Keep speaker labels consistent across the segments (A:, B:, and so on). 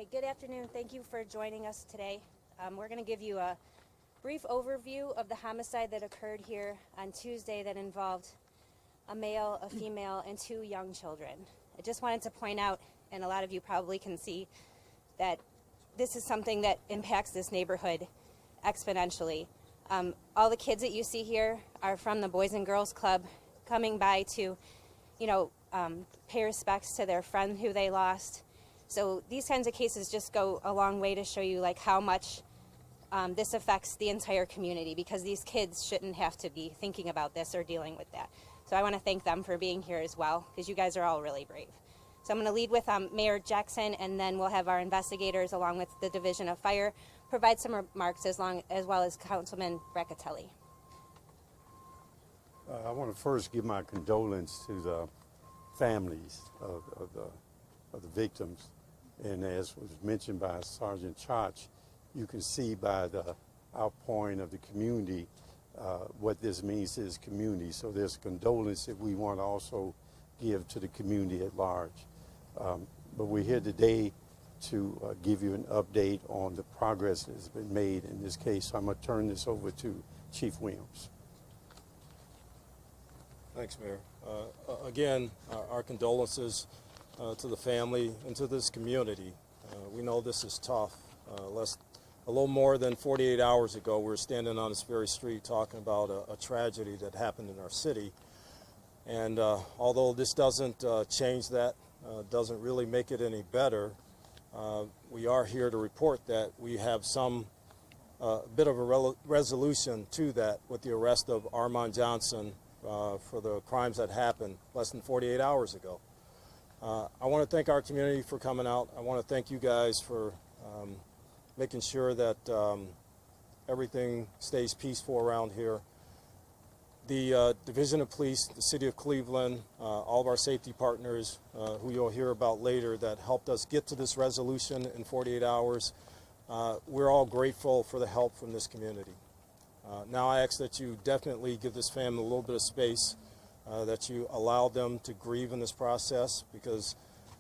A: Hi, good afternoon. Thank you for joining us today. We're going to give you a brief overview of the homicide that occurred here on Tuesday that involved a male, a female, and 2 young children. I just wanted to point out, and a lot of you probably can see, that this is something that impacts this neighborhood exponentially. All the kids that you see here are from the Boys and Girls Club, coming by to, pay respects to their friend who they lost. So these kinds of cases just go a long way to show you how much this affects the entire community, because these kids shouldn't have to be thinking about this or dealing with that. So I want to thank them for being here as well, because you guys are all really brave. So I'm going to lead with Mayor Jackson, and then we'll have our investigators along with the Division of Fire provide some remarks as well as Councilman Braccatelli.
B: I want to first give my condolence to the families of the victims. And as was mentioned by Sergeant Chach, you can see by the outpouring of the community what this means to this community. So there's condolence that we want to also give to the community at large. But we're here today to give you an update on the progress that has been made in this case. So I'm going to turn this over to Chief Williams.
C: Thanks, Mayor. Again, our condolences to the family and to this community. We know this is tough. A little more than 48 hours ago, we were standing on this very street talking about a tragedy that happened in our city. And although this doesn't change that, doesn't really make it any better, we are here to report that we have some bit of a resolution to that with the arrest of Armand Johnson for the crimes that happened less than 48 hours ago. I want to thank our community for coming out. I want to thank you guys for making sure that everything stays peaceful around here. The Division of Police, the City of Cleveland, all of our safety partners who you'll hear about later that helped us get to this resolution in 48 hours, we're all grateful for the help from this community. Now I ask that you definitely give this family a little bit of space, that you allow them to grieve in this process, because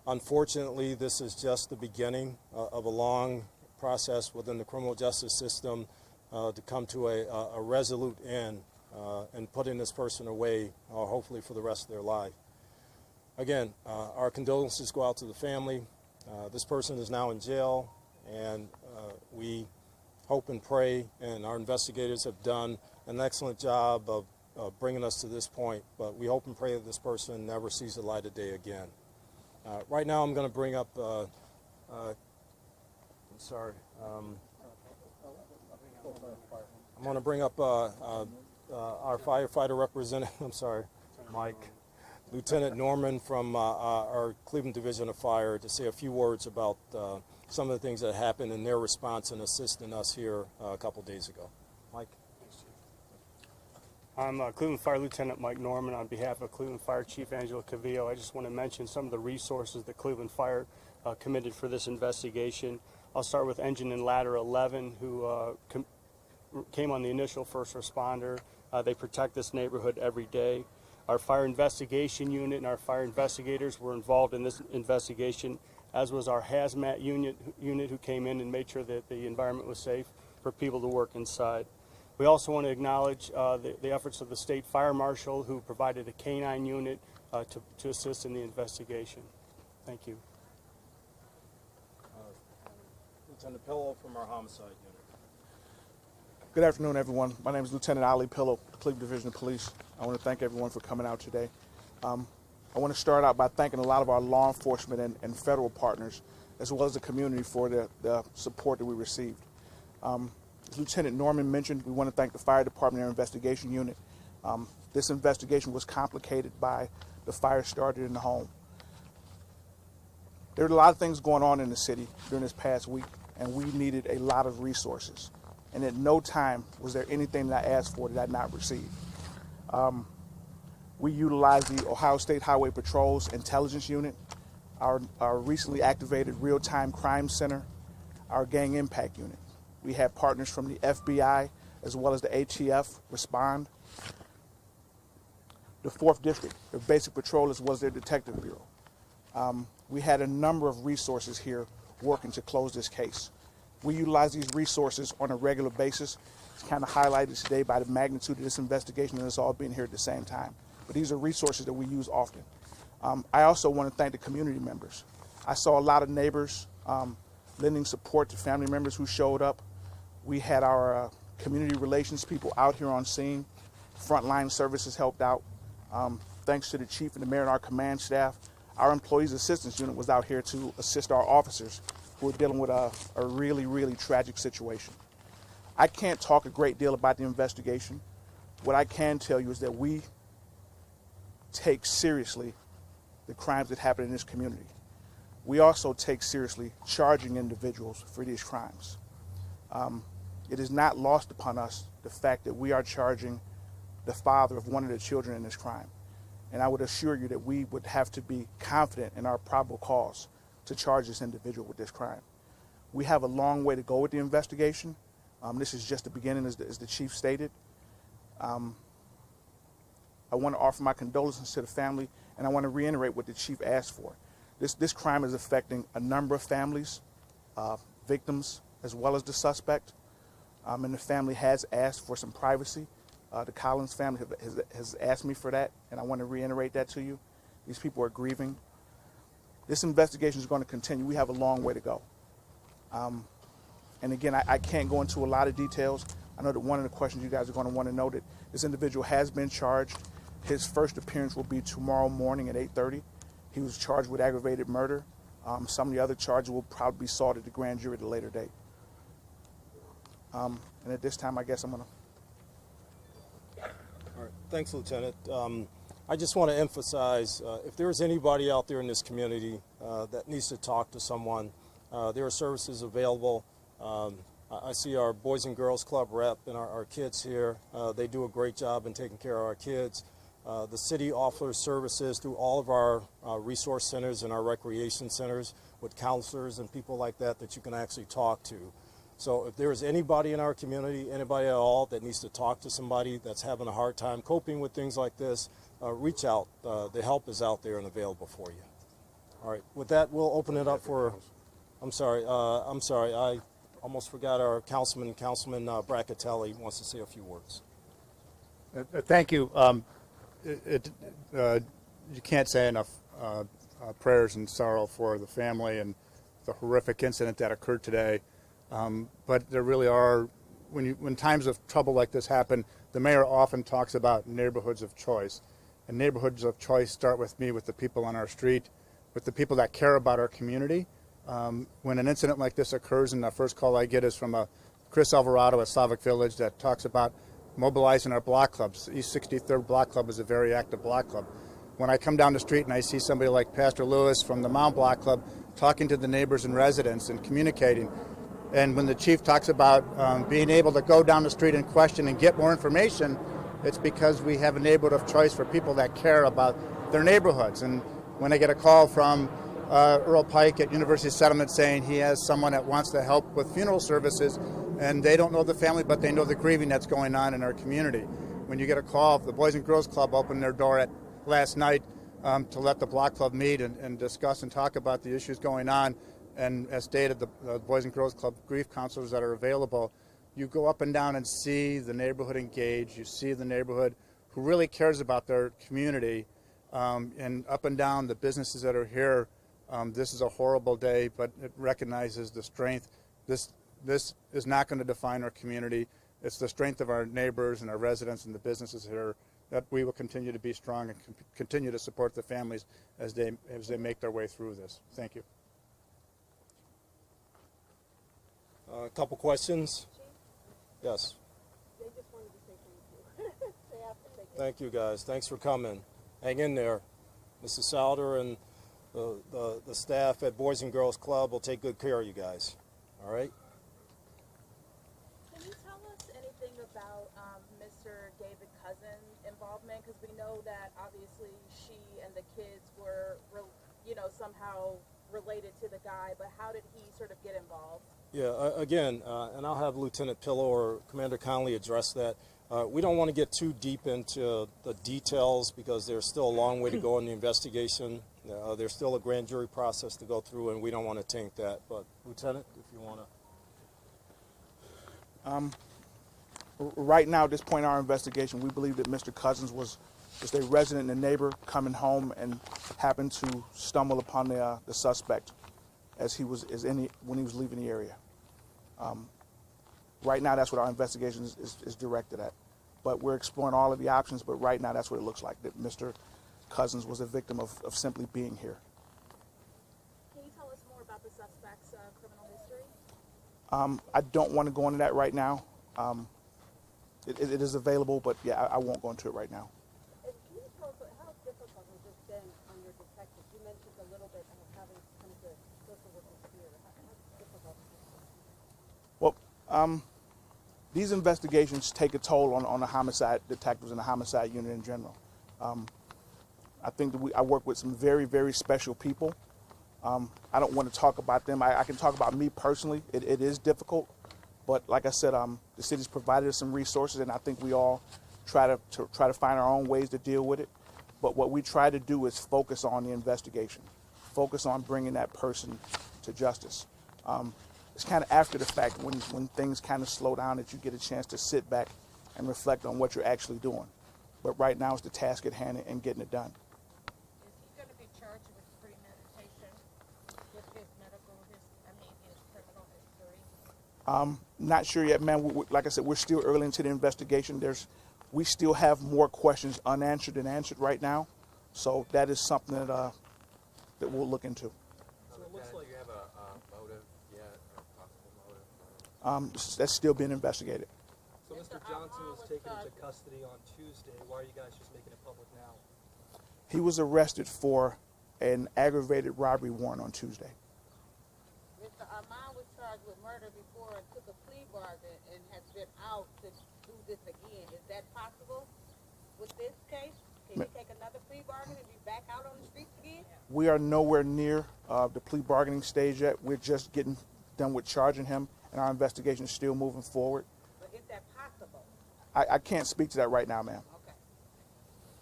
C: unfortunately this is just the beginning of a long process within the criminal justice system to come to a resolute end and putting this person away, hopefully for the rest of their life. Again, our condolences go out to the family. This person is now in jail, and we hope and pray, and our investigators have done an excellent job of bringing us to this point, but we hope and pray that this person never sees the light of day again. Right now I'm going to bring up, I'm going to bring up our firefighter representative, Mike, Lieutenant Norman from our Cleveland Division of Fire, to say a few words about some of the things that happened in their response and assisting us here a couple days ago. Mike?
D: I'm Cleveland Fire Lieutenant Mike Norman on behalf of Cleveland Fire Chief Angela Cavillo. I just want to mention some of the resources that Cleveland Fire committed for this investigation. I'll start with Engine and Ladder 11, who came on the initial first responder. They protect this neighborhood every day. Our fire investigation unit and our fire investigators were involved in this investigation, as was our hazmat unit who came in and made sure that the environment was safe for people to work inside. We also want to acknowledge the efforts of the State Fire Marshal, who provided a canine unit to assist in the investigation. Thank you.
C: Lieutenant Pillow from our homicide unit.
E: Good afternoon, everyone. My name is Lieutenant Ali Pillow, Cleveland Division of Police. I want to thank everyone for coming out today. I want to start out by thanking a lot of our law enforcement and federal partners, as well as the community, for the support that we received. As Lieutenant Norman mentioned, we want to thank the Fire Department and their investigation unit. This investigation was complicated by the fire started in the home. There were a lot of things going on in the city during this past week, and we needed a lot of resources. And at no time was there anything that I asked for that I did not receive. We utilized the Ohio State Highway Patrol's intelligence unit, our recently activated real-time crime center, our gang impact unit. We had partners from the FBI as well as the ATF respond. The 4th District, their basic patrol, as well as their detective bureau. We had a number of resources here working to close this case. We utilize these resources on a regular basis. It's kind of highlighted today by the magnitude of this investigation and us all being here at the same time. But these are resources that we use often. I also want to thank the community members. I saw a lot of neighbors lending support to family members who showed up. We had our community relations people out here on scene. Frontline services helped out. Thanks to the chief and the mayor and our command staff, our employees assistance unit was out here to assist our officers who are dealing with a really, really tragic situation. I can't talk a great deal about the investigation. What I can tell you is that we take seriously the crimes that happen in this community. We also take seriously charging individuals for these crimes. It is not lost upon us the fact that we are charging the father of one of the children in this crime. And I would assure you that we would have to be confident in our probable cause to charge this individual with this crime. We have a long way to go with the investigation. This is just the beginning, as the chief stated. I want to offer my condolences to the family, and I want to reiterate what the chief asked for. This crime is affecting a number of families, victims, as well as the suspect. And the family has asked for some privacy. The Collins family has asked me for that, and I want to reiterate that to you. These people are grieving. This investigation is going to continue. We have a long way to go. And again, I can't go into a lot of details. I know that one of the questions you guys are going to want to know that this individual has been charged. His first appearance will be tomorrow morning at 8:30. He was charged with aggravated murder. Some of the other charges will probably be sought at the grand jury at a later date. And at this time, I guess I'm going to...
C: All right. Thanks, Lieutenant. I just want to emphasize, if there's anybody out there in this community that needs to talk to someone, there are services available. I see our Boys and Girls Club rep and our kids here. They do a great job in taking care of our kids. The city offers services through all of our resource centers and our recreation centers with counselors and people like that that you can actually talk to. So if there is anybody in our community, anybody at all that needs to talk to somebody that's having a hard time coping with things like this, reach out. The help is out there and available for you. All right, with that, we'll open it up for, I'm sorry, I almost forgot our Councilman Brackatelli wants to say a few words.
F: Thank you. You can't say enough prayers and sorrow for the family and the horrific incident that occurred today. But there really are, when times of trouble like this happen, the mayor often talks about neighborhoods of choice. And neighborhoods of choice start with me, with the people on our street, with the people that care about our community. When an incident like this occurs, and the first call I get is from Chris Alvarado at Slavic Village that talks about mobilizing our block clubs. East 63rd Block Club is a very active block club. When I come down the street and I see somebody like Pastor Lewis from the Mount Block Club talking to the neighbors and residents and communicating, and when the chief talks about being able to go down the street and question and get more information, it's because we have a neighborhood of choice for people that care about their neighborhoods. And when I get a call from Earl Pike at University Settlement saying he has someone that wants to help with funeral services, and they don't know the family, but they know the grieving that's going on in our community. When you get a call, the Boys and Girls Club opened their door last night to let the block club meet and discuss and talk about the issues going on. And as stated, the Boys and Girls Club grief counselors that are available, you go up and down and see the neighborhood engaged. You see the neighborhood who really cares about their community. And up and down the businesses that are here, this is a horrible day, but it recognizes the strength. This is not going to define our community. It's the strength of our neighbors and our residents and the businesses here that we will continue to be strong and continue to support the families as they make their way through this. Thank you.
C: A couple questions? Yes.
G: They just wanted to say thank you. They have to say
C: Thank you, guys. Thanks for coming. Hang in there. Mrs. Souder and the staff at Boys and Girls Club will take good care of you guys. All right?
G: Can you tell us anything about Mr. David Cousin's involvement? Because we know that obviously she and the kids were, somehow related to the guy, but how did he sort of get involved?
C: Yeah, again, and I'll have Lieutenant Pillow or Commander Conley address that. We don't want to get too deep into the details because there's still a long way to go in the investigation. There's still a grand jury process to go through, and we don't want to taint that. But Lieutenant, if you want to.
E: Right now, at this point in our investigation, we believe that Mr. Cousins was just a resident and a neighbor coming home and happened to stumble upon the suspect as when he was leaving the area. Right now, that's what our investigation is directed at. But we're exploring all of the options, but right now, that's what it looks like, that Mr. Cousins was a victim of simply being here.
G: Can you tell us more about the suspect's criminal history?
E: I don't want to go into that right now. It is available, but yeah, I won't go into it right now.
H: And can you tell us how difficult has this been on your detectives? You mentioned a little bit of having to come to social workers here. How difficult has this been?
E: Well, these investigations take a toll on the homicide detectives and the homicide unit in general. I think that I work with some very, very special people. I don't want to talk about them. I can talk about me personally. It is difficult. But like I said, the city's provided us some resources, and I think we all try to find our own ways to deal with it. But what we try to do is focus on the investigation, focus on bringing that person to justice. It's kind of after the fact when things kind of slow down that you get a chance to sit back and reflect on what you're actually doing. But right now it's the task at hand and getting it done.
H: Is he going to be charged with premeditation with his his criminal history?
E: Not sure yet, man. Like I said, we're still early into the investigation. We still have more questions unanswered than answered right now. So that is something that we'll look into.
I: So it looks like you have a motive yet, or a possible motive?
E: That's still being investigated.
I: So Mr. Johnson was taken into custody on Tuesday. Why are you guys just making it public now?
E: He was arrested for an aggravated robbery warrant on Tuesday.
H: Mr. Armand was charged with murder before and took a plea bargain and has been out to do this again. Is that possible with this case? Can he take another plea bargain and be back out on the streets again? We
E: are nowhere near the plea bargaining stage yet. We're just getting done with charging him, and our investigation is still moving forward.
H: But is that possible?
E: I can't speak to that right now, ma'am.
H: Okay.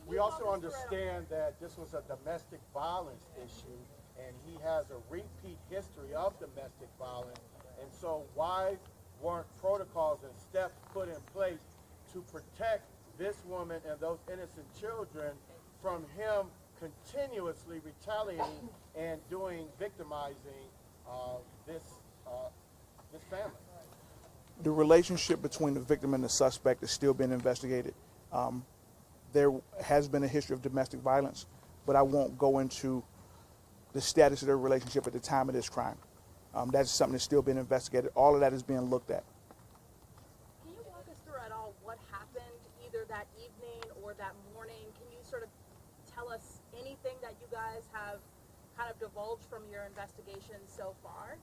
J: We also understand that this was a domestic violence issue, and he has a repeat history of domestic violence. And so why weren't protocols and steps put in place to protect this woman and those innocent children from him continuously retaliating and victimizing this family?
E: The relationship between the victim and the suspect is still being investigated. There has been a history of domestic violence, but I won't go into the status of their relationship at the time of this crime. That's something that's still being investigated. All of that is being looked at.
G: Can you walk us through at all what happened either that evening or that morning? Can you sort of tell us anything that you guys have kind of divulged from your investigation so far?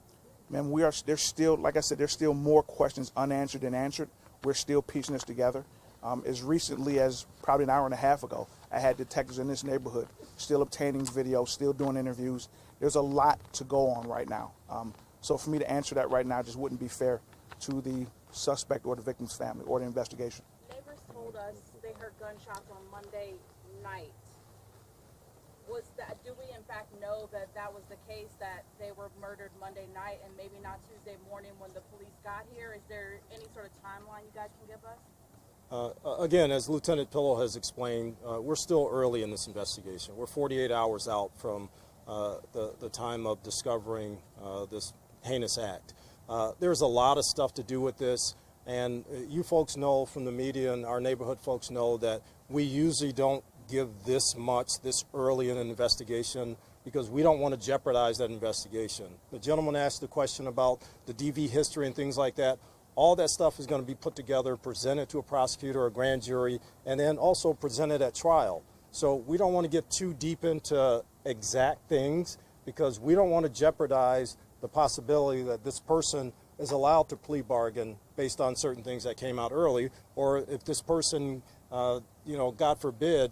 E: Man, there's still, like I said, there's still more questions unanswered than answered. We're still piecing this together. As recently as probably an hour and a half ago, I had detectives in this neighborhood still obtaining video, still doing interviews. There's a lot to go on right now. So for me to answer that right now just wouldn't be fair to the suspect or the victim's family or the investigation.
G: Neighbors told us they heard gunshots on Monday night. Do we in fact know that that was the case, that they were murdered Monday night and maybe not Tuesday morning when the police got here? Is there any sort of timeline you guys can give us?
C: Again, as Lieutenant Pillow has explained, we're still early in this investigation. We're 48 hours out from the time of discovering this heinous act. There's a lot of stuff to do with this, and you folks know from the media and our neighborhood folks know that we usually don't give this early in an investigation because we don't want to jeopardize that investigation. The gentleman asked the question about the DV history and things like that. All that stuff is going to be put together, presented to a prosecutor or a grand jury, and then also presented at trial. So we don't want to get too deep into exact things because we don't want to jeopardize the possibility that this person is allowed to plea bargain based on certain things that came out early, or if this person, God forbid,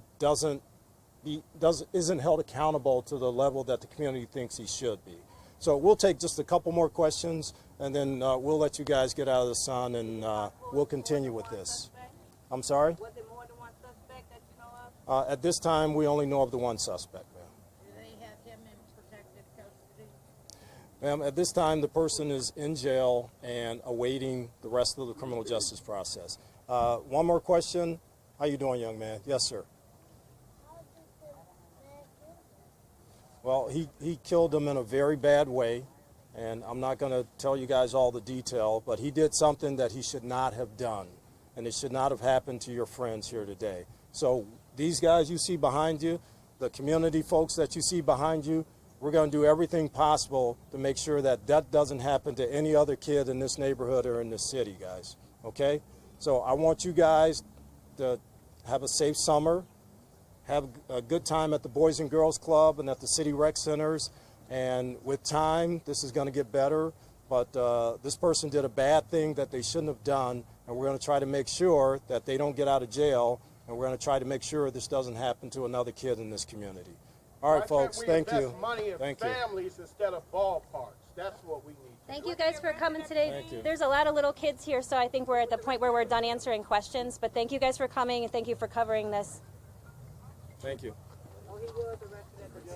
C: isn't held accountable to the level that the community thinks he should be. So we'll take just a couple more questions, and then we'll let you guys get out of the sun, and we'll continue with this. I'm sorry?
H: Was it more than one suspect that you know of?
C: At this time, we only know of the one suspect, ma'am.
H: Do they have him in protective custody?
C: Ma'am, at this time, the person is in jail and awaiting the rest of the criminal justice process. One more question. How you doing, young man? Yes, sir. Well, he killed him in a very bad way, and I'm not going to tell you guys all the detail, but he did something that he should not have done, and it should not have happened to your friends here today. So these guys you see behind you, the community folks that you see behind you, we're going to do everything possible to make sure that that doesn't happen to any other kid in this neighborhood or in this city, guys. Okay? So I want you guys to have a safe summer, have a good time at the Boys and Girls Club and at the city rec centers. And with time, this is going to get better. But this person did a bad thing that they shouldn't have done, and we're going to try to make sure that they don't get out of jail, and we're going to try to make sure this doesn't happen to another kid in this community. All right, folks, thank you.
J: Money in families instead of ballparks. That's what we need.
A: Thank you guys for coming today.
C: Thank you.
A: There's a lot of little kids here, so I think we're at the point where we're done answering questions. But thank you guys for coming, and thank you for covering this.
C: Thank you.
H: Oh, he was arrested at the